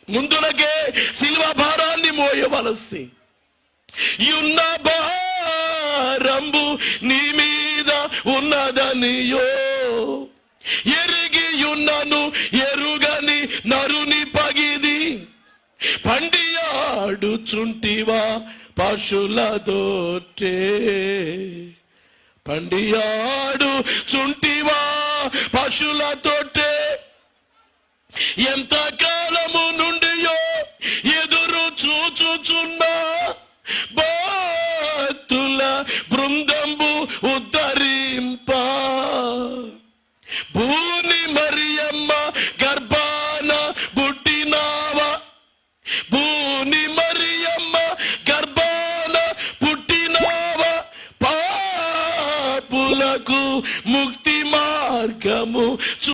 ముందునకే శిలువ భారాన్ని మోయవలసి ఉన్న భారంబు నీ మీద ఉన్నదనియో ఎరిగి ఉన్నను ఎరుగని నరుని పగిది పండియాడుచుంటివా పశులతోటే పండియాడుచుంటివా పశులతోటే ఎంత కాలము నుండియో ఎదురు చూచుచున్నా భక్తుల బృందంబు ఉద్ధరింప భూని మరియమ్మ